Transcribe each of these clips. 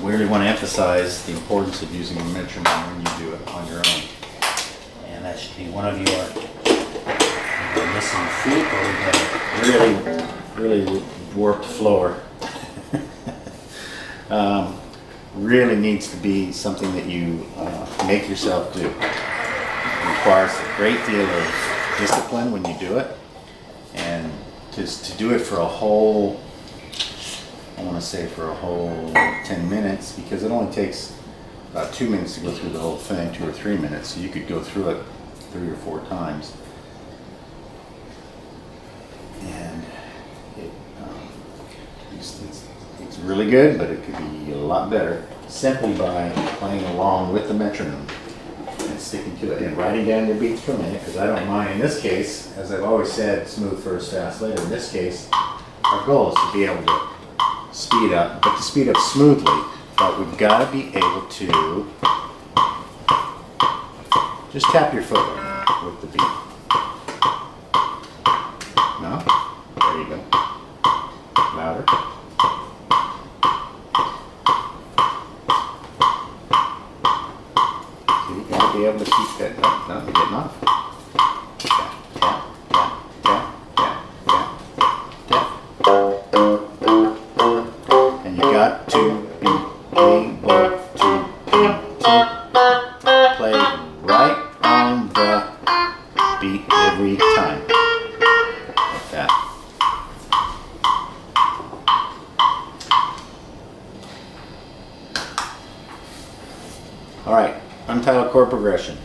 we really want to emphasize the importance of using a metronome when you do it on your own. And that should be one of your missing feet, or we have a really warped floor. Really needs to be something that you make yourself do. It requires a great deal of discipline when you do it, and to do it for a whole, I want to say for a whole 10 minutes, because it only takes about 2 minutes to go through the whole thing, 2 or 3 minutes, so you could go through it 3 or 4 times. And it's really good, but it could be a lot better simply by playing along with the metronome and sticking to it and writing down your beats per minute, because I don't mind. In this case, as I've always said, smooth first, fast later. In this case, our goal is to be able to speed up, but to speed up smoothly. But we've got to be able to just tap your foot with the beat. No? There you go. Louder. So you got to be able to keep that. No, you're getting off. Tap, tap, tap, tap, tap, tap, tap. And you got to be able to play right on the beat every time. Like that. Alright, untitled chord progression.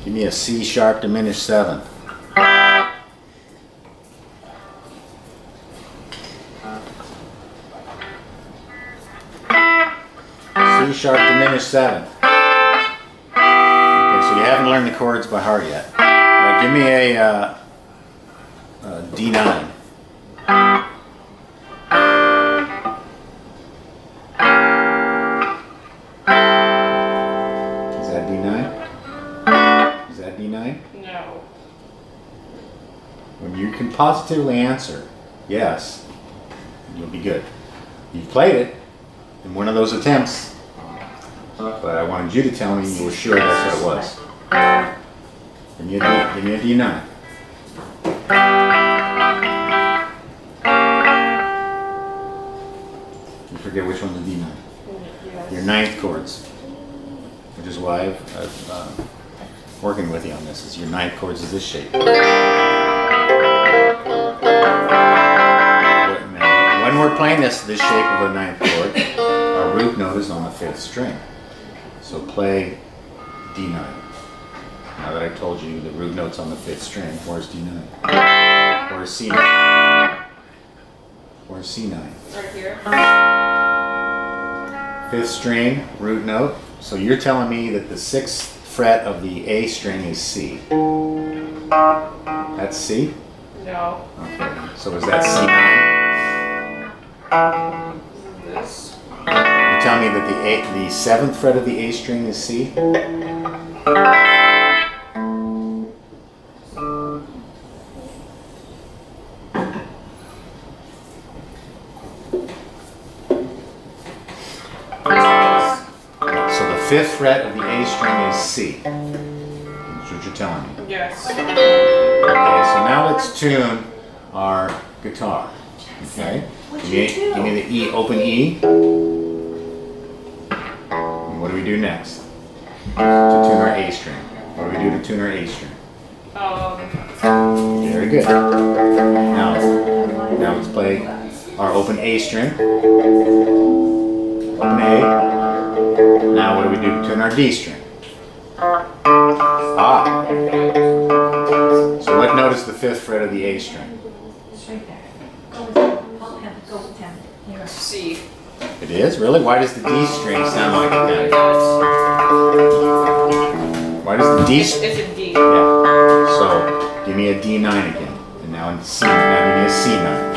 Give me a C sharp diminished 7. C sharp diminished 7. Okay, so you haven't learned the chords by heart yet. Alright, give me a D9. Is that D9? Is that D9? No. When you can positively answer yes, you'll be good. You've played it in one of those attempts, but I wanted you to tell me you were sure that's what it was. Give me a D9. You forget which one's a D9. Yes. Your ninth chords, which is why I'm working with you on this. Is your ninth chords is this shape. When we're playing this shape of a ninth chord, our root note is on the 5th string. So play D9. Now that I told you the root note's on the 5th string, where's D9? Where's C9? Where's C9? Right here. 5th string, root note. So you're telling me that the 6th fret of the A string is C. That's C? No. Okay. So is that C9? This. You tell me that the 7th fret of the A string is C? So the 5th fret of the A string is C. That's what you're telling me. Yes. Okay, so now let's tune our guitar. Okay? Give me the E, open E. And what do we do next? To tune our A string. What do we do to tune our A string? Very good. Now let's play our open A string. Open A. Now what do we do to tune our D string? Ah. So what note is the 5th fret of the A string? It's right there. Go with him. Here. C. It is? Really? Why does the D string sound like it now? Why does the D string? It's a D. Yeah. So give me a D9 again. And now in C. Now give me a C9.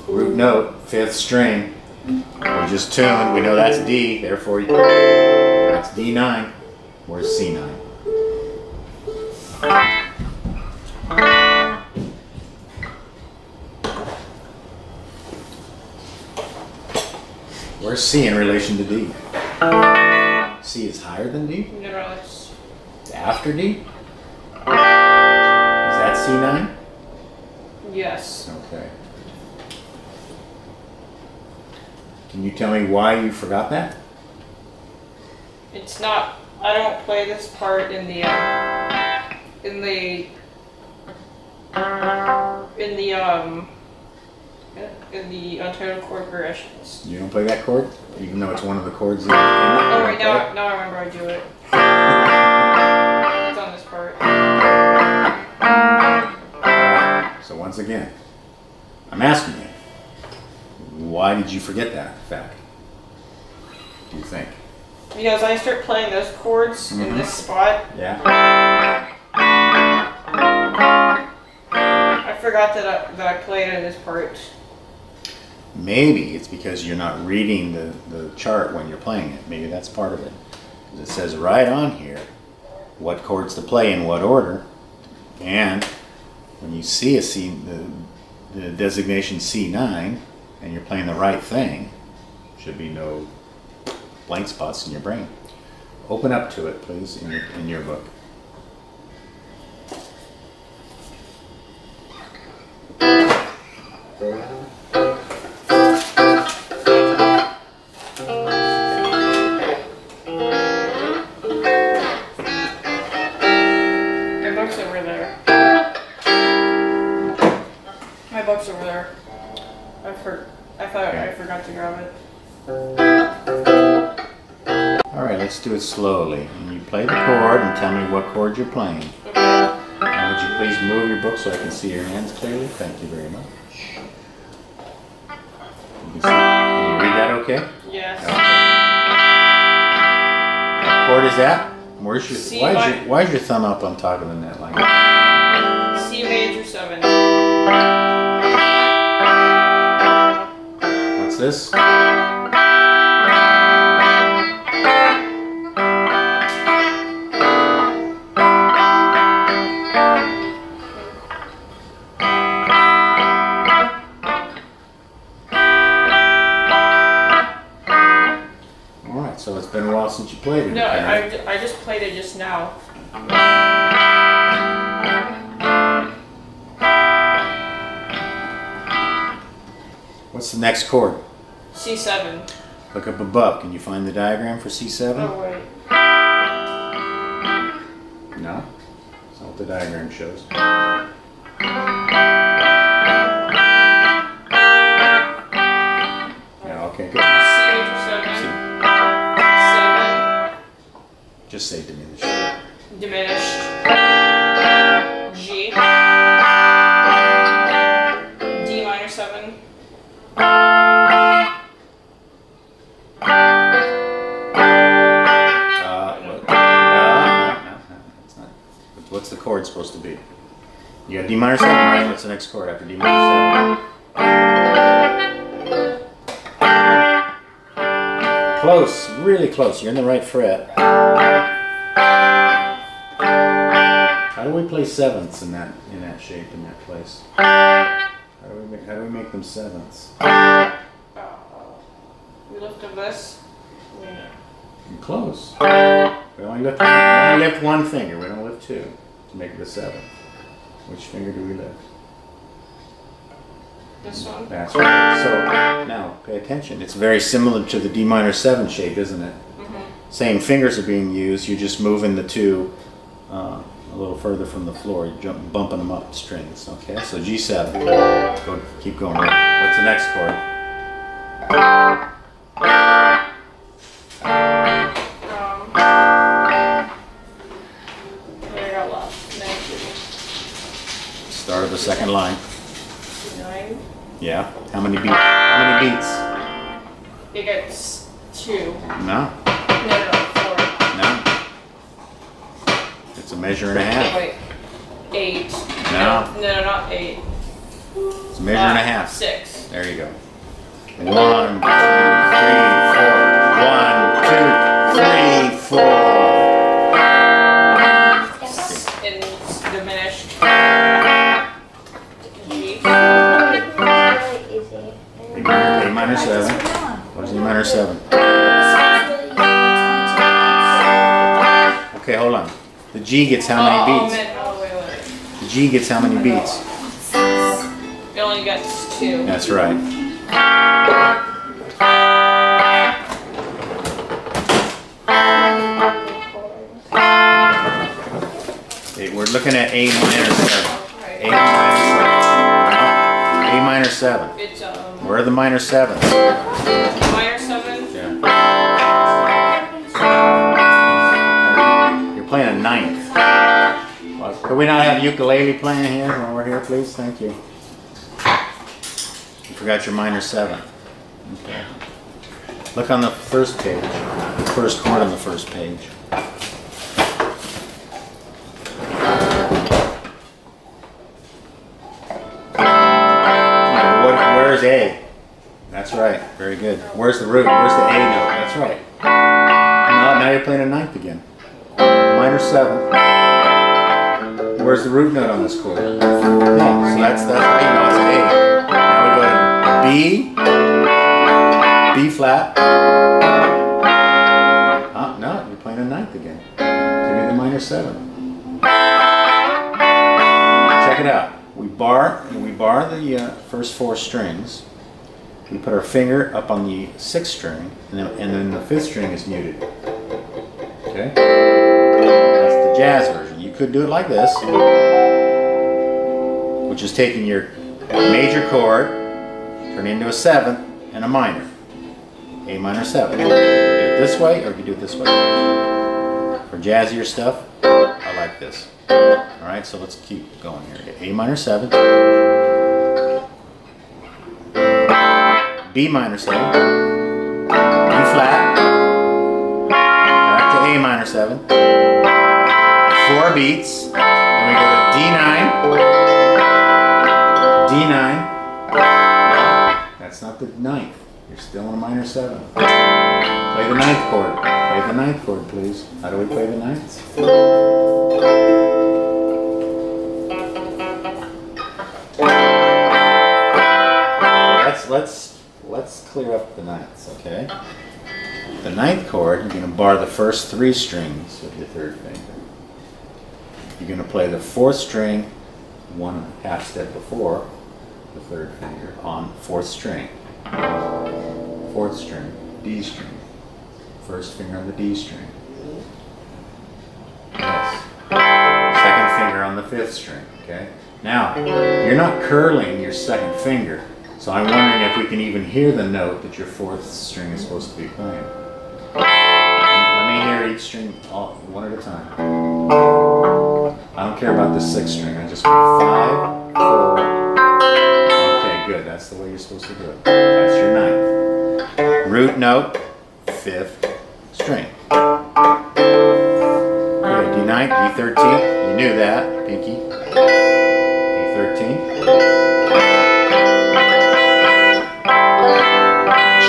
Root note, 5th string. We just tuned. We know that's D. Therefore, that's D9. Where's C9? Where's C in relation to D? C is higher than D? No, it's After D? Is that C9? yes. Okay. Can you tell me why you forgot that? It's not. I don't play this part in the Untitled Chord progressions. You don't play that chord? Even though it's one of the chords in it? Oh wait, now I remember I do it. It's on this part. So once again, I'm asking you, why did you forget that fact? Do you think? Because I start playing those chords in this spot. Yeah. I forgot that I played in this part. Maybe it's because you're not reading the chart when you're playing it. Maybe that's part of it. 'Cause it says right on here what chords to play in what order, and when you see a C, the designation C9, and you're playing the right thing, should be no blank spots in your brain. Open up to it, please, in your book. My book's over there. My book's over there. I thought I forgot to grab it. Alright, let's do it slowly. And you play the chord and tell me what chord you're playing. Okay. And would you please move your book so I can see your hands clearly? Thank you very much. Can you read that okay? Yes. What chord is that? Where's your, C why is your thumb up on top of the net line? C major 7. What's this? Alright, so it's been a while since you played it. No, apparently. I just played it just now. What's the next chord? C7. Look up above. Can you find the diagram for C7? Oh wait. No? That's not what the diagram shows. Yeah, okay, good. C major 7. 7. Just say diminished. Diminished. G. D minor 7. It's not. What's the chord supposed to be? You got D minor 7, right? What's the next chord after D minor 7? Close, really close. You're in the right fret. How do we play sevenths in that shape, in that place? How do we make them sevenths? We lift up this. You're close. We only lift one finger. We don't lift two to make it a seventh. Which finger do we lift? This one. That's right. So now pay attention. It's very similar to the D minor 7 shape, isn't it? Same fingers are being used. You're just moving the two a little further from the floor. You're bumping them up strings. Okay. So G7. Keep going. What's the next chord? Start of the second line. 9. Yeah. How many beats? How many beats? It gets 2. No. No, 4. No. It's a measure and a half. Wait. 8. No. No, not 8. It's a measure and a half. 6. There you go. 1, 2, 3, 4. 1, 2, 3, 4. And it's diminished. G. A minor 7. Where's E minor 7? Okay, hold on. The G gets how many beats? Wait. The G gets how many beats? It only gets 2. That's right. Okay, we're looking at A minor 7. A minor 7. A minor 7. It's Where are the minor 7s? minor 7. Yeah. You're playing a ninth. Could we not have ukulele playing here while we're here, please? Thank you. You forgot your minor 7. Okay. Look on the first page. The first chord on the first page. Where's A? That's right. Very good. Where's the root? Where's the A note? That's right. Now you're playing a ninth again. Minor 7. Where's the root note on this chord? Yeah, so that's how you know it's A. Now we go to B, B flat. No, you're playing a ninth again. Give me the minor 7. Check it out. We bar the first 4 strings. We put our finger up on the 6th string, and then the 5th string is muted. Okay? That's the jazz version. You could do it like this, which is taking your major chord, turn it into a 7th and a minor. A minor 7. You can do it this way, or you can do it this way. For jazzier stuff, I like this. Alright, so let's keep going here. A minor 7. B minor 7. B flat. Back to A minor 7. 4 beats. Then we go to D9. D9. That's not the ninth. You're still in a minor 7. Play the ninth chord. Play the ninth chord, please. How do we play the ninth? Let's clear up the ninths, okay? The ninth chord, you're going to bar the first 3 strings with your 3rd finger. You're going to play the 4th string 1/2 step before the 3rd finger on 4th string. 4th string, D string. 1st finger on the D string. Yes. 2nd finger on the 5th string, okay? Now, you're not curling your 2nd finger. So I'm wondering if we can even hear the note that your 4th string is supposed to be playing. Let me hear each string one at a time. I don't care about the 6th string. I just want 5, 4. Okay, good. That's the way you're supposed to do it. That's your 9th. Root note, 5th string. Okay, D9, D13. You knew that, Pinky. D13.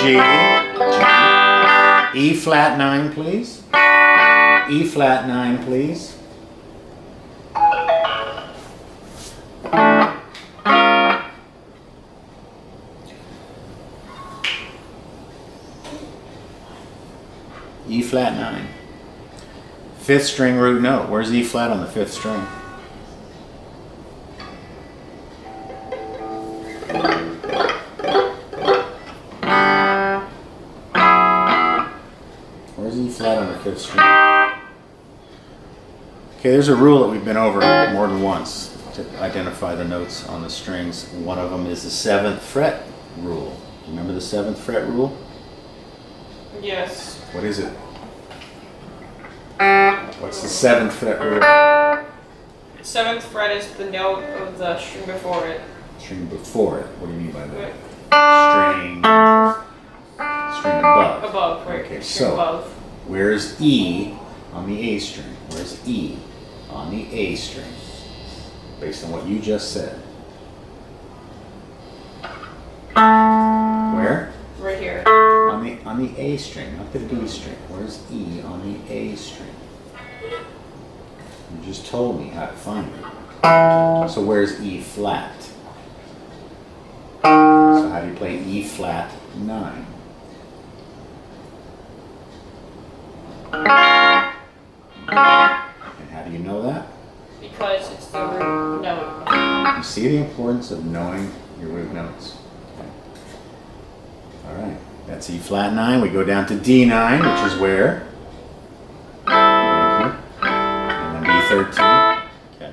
G, E flat 9, please. E flat 9, please. E flat 9. 5th string root note. Where's E flat on the 5th string? Flat on the 5th string. Okay, there's a rule that we've been over more than once to identify the notes on the strings. One of them is the 7th fret rule. Remember the 7th fret rule? Yes. What is it? What's the 7th fret rule? 7th fret is the note of the string before it. String before it? What do you mean by that? String above. Above, right. Okay, string so above. Where's E on the A string? Where's E on the A string? Based on what you just said. Where? Right here. On the A string, not the D string. Where's E on the A string? You just told me how to find it. So where's E flat? So how do you play E flat 9? And how do you know that? Because it's the root note. You see the importance of knowing your root notes. Okay. All right, that's E flat 9. We go down to D9, which is where? Thank you. And then B13. Okay.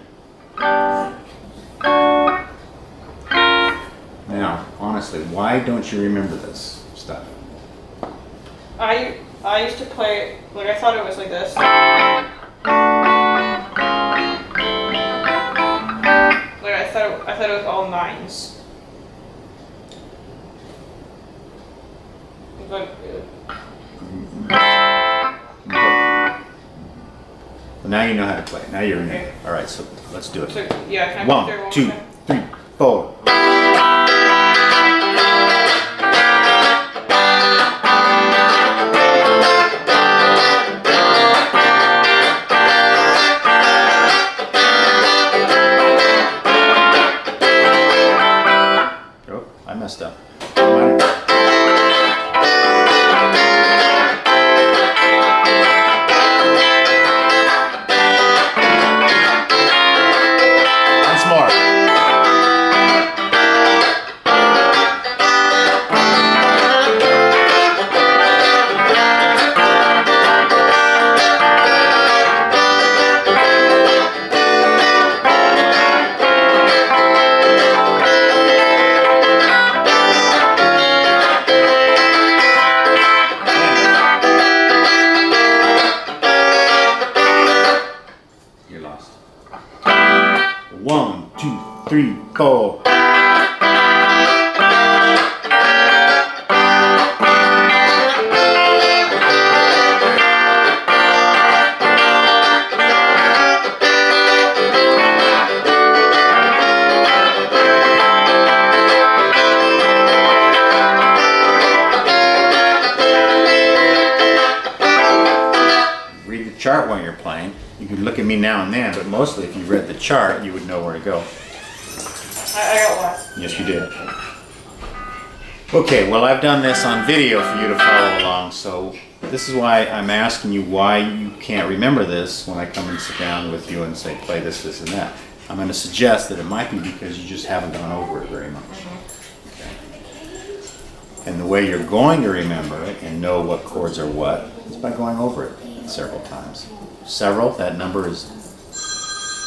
Now, honestly, why don't you remember this stuff? I used to play, like I thought it was like this. Like I thought it was all nines. But Well, now you know how to play. Now you remember. Okay. All right, so let's do it. so yeah, can I put there 1, one 2, more time? 3, 4. Oh, I messed up. Once more. You're lost. 1, 2, 3, 4. Read the chart while you're playing. You can look at me now and then, but mostly if you read the chart, you would know where to go. I got lost. Yes, you did. Okay, well, I've done this on video for you to follow along, so this is why I'm asking you why you can't remember this when I come and sit down with you and say, play this, this, and that. I'm going to suggest that it might be because you just haven't gone over it very much. Okay. And the way you're going to remember it and know what chords are what is by going over it several times. Several, that number is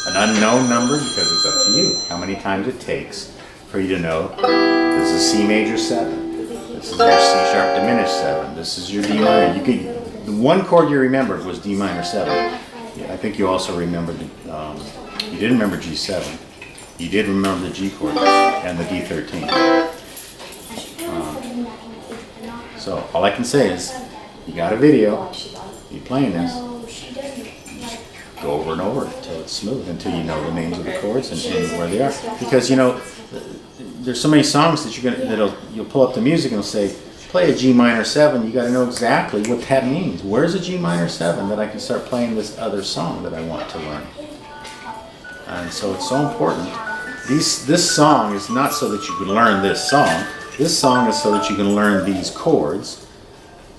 an unknown number because it's up to you how many times it takes for you to know this is C major 7, this is your C sharp diminished 7, this is your D minor. You could, the one chord you remembered was D minor 7. Yeah, I think you also remembered, you did remember G7, you did remember the G chord and the D13. So all I can say is, you got a video, you playing this, go over and over until it's smooth, until you know the names of the chords and where they are. Because you know, there's so many songs that you'll pull up the music and it'll say, play a G minor 7. You got to know exactly what that means. Where's a G minor 7 that I can start playing this other song that I want to learn? And so it's so important. This song is not so that you can learn this song. This song is so that you can learn these chords,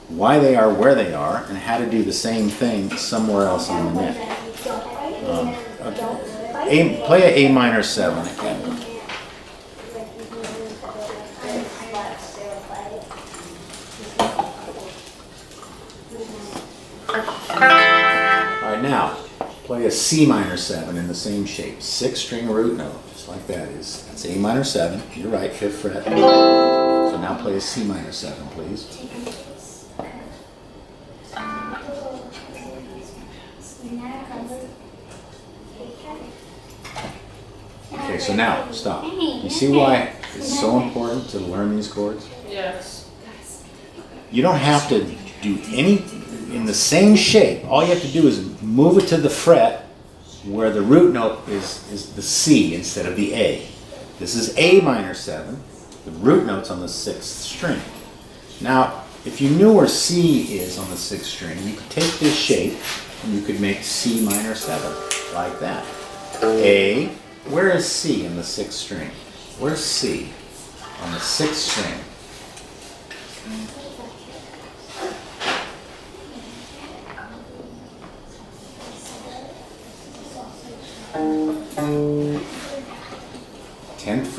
why they are where they are, and how to do the same thing somewhere else on the net. Play a A minor 7 again. Alright, now play a C minor 7 in the same shape. 6-string root note, just like that is. That's A minor 7. You're right, 5th fret. So now play a C minor 7, please. Okay, so now, stop. You see why it's so important to learn these chords? Yes. You don't have to do any, in the same shape. All you have to do is move it to the fret where the root note is the C instead of the A. This is A minor 7. The root note's on the 6th string. Now, if you knew where C is on the 6th string, you could take this shape and you could make C minor 7, like that. A, where is C in the 6th string? Where's C on the 6th string?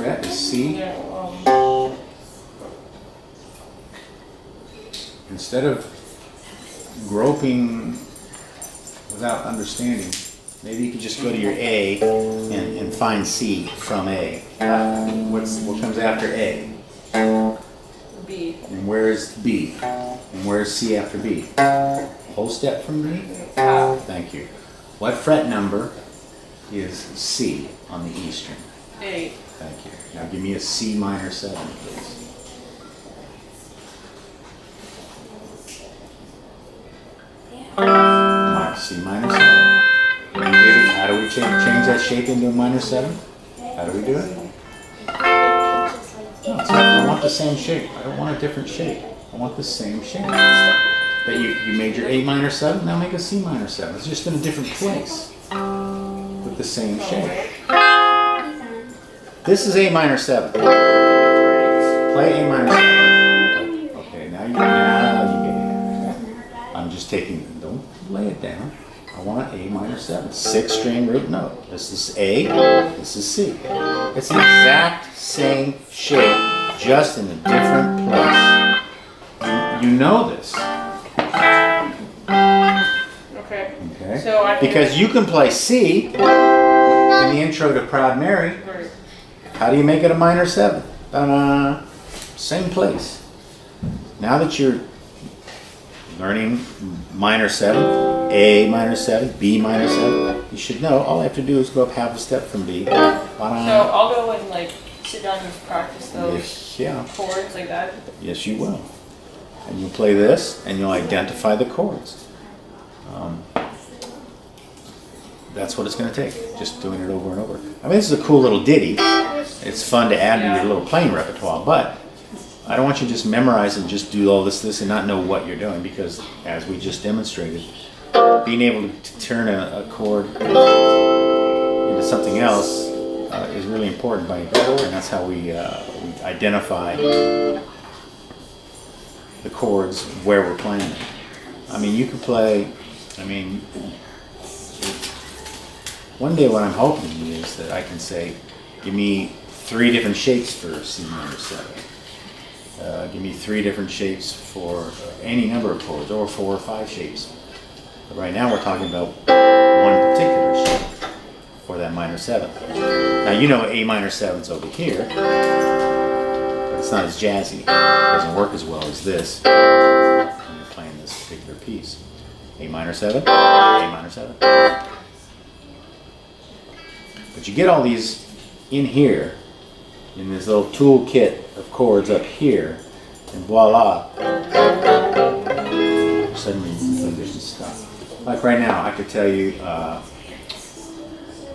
fret is C. Yeah, Instead of groping without understanding, maybe you could just go to your A and find C from A. What comes after A? B. And where's B? And where's C after B? Whole step from B? Thank you. What fret number is C on the E string? 8. Thank you. Now give me a C minor 7, please. C minor 7. How do we change that shape into a minor 7? How do we do it? No, I want the same shape. I don't want a different shape. I want the same shape. That you made your A minor 7, now make a C minor 7. It's just in a different place. With the same shape. This is A minor 7. Play A minor 7. Okay, now you get it. I'm just taking, don't lay it down. I want an A minor 7. 6-string root note. This is A, this is C. It's the exact same shape, just in a different place. You know this. Okay. Okay. So I because you can play C in the intro to Proud Mary. Right. How do you make it a minor 7? Ta-da! Same place. Now that you're learning minor 7, A minor 7, B minor 7, you should know all I have to do is go up half a step from B. So I'll go and like sit down and practice those chords like that. Yes, you will. And you'll play this, and you'll identify the chords. That's what it's going to take, just doing it over and over. I mean, this is a cool little ditty. It's fun to add to your little playing repertoire, but I don't want you to just memorize and just do all this, and not know what you're doing, because as we just demonstrated, being able to turn a chord into something else is really important by and that's how we identify the chords where we're playing them. I mean, you could play, one day what I'm hoping is that I can say, give me 3 different shapes for C minor 7. Give me 3 different shapes for any number of chords, or 4 or 5 shapes. But right now we're talking about one particular shape for that minor 7. Now you know A minor 7's over here, but it's not as jazzy. It doesn't work as well as this when you're playing this particular piece. A minor 7, A minor 7. But you get all these in here, in this little toolkit of chords up here, and voila, suddenly you can play different stuff. Like right now, I could tell you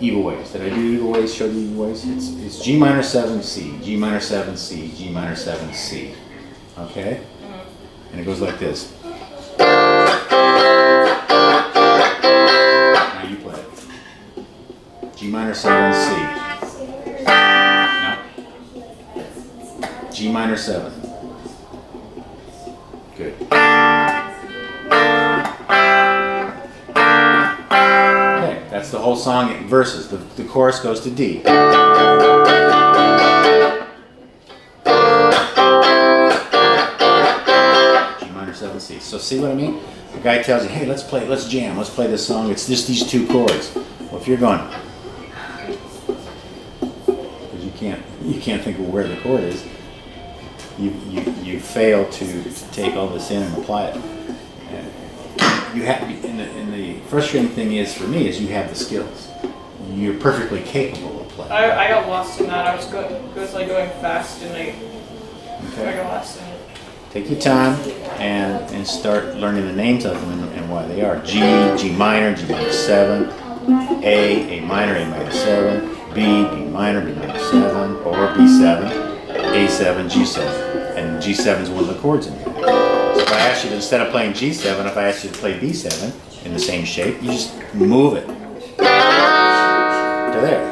Evil Ways. Did I do Evil Ways? Show you Evil Ways? It's G minor 7 C, G minor 7 C, G minor 7 C. Okay? And it goes like this. Now you play it. G minor 7 C. G minor 7. Good. Okay, that's the whole song in verses. The chorus goes to D. G minor 7 C. So see what I mean? The guy tells you, hey, let's jam, let's play this song. It's just these 2 chords. Well, if you're going, because you can't think of where the chord is. You fail to take all this in and apply it. You have, and the frustrating thing is for me is you have the skills. You're perfectly capable of playing. I got lost in that. I was like going fast and I got lost in it. Take your time and start learning the names of them and why they are. G, G minor 7, A minor 7, B minor 7, or B7. A7, G7, and G7 is one of the chords in here. So if I ask you to, instead of playing G7, if I ask you to play B7 in the same shape, you just move it to there.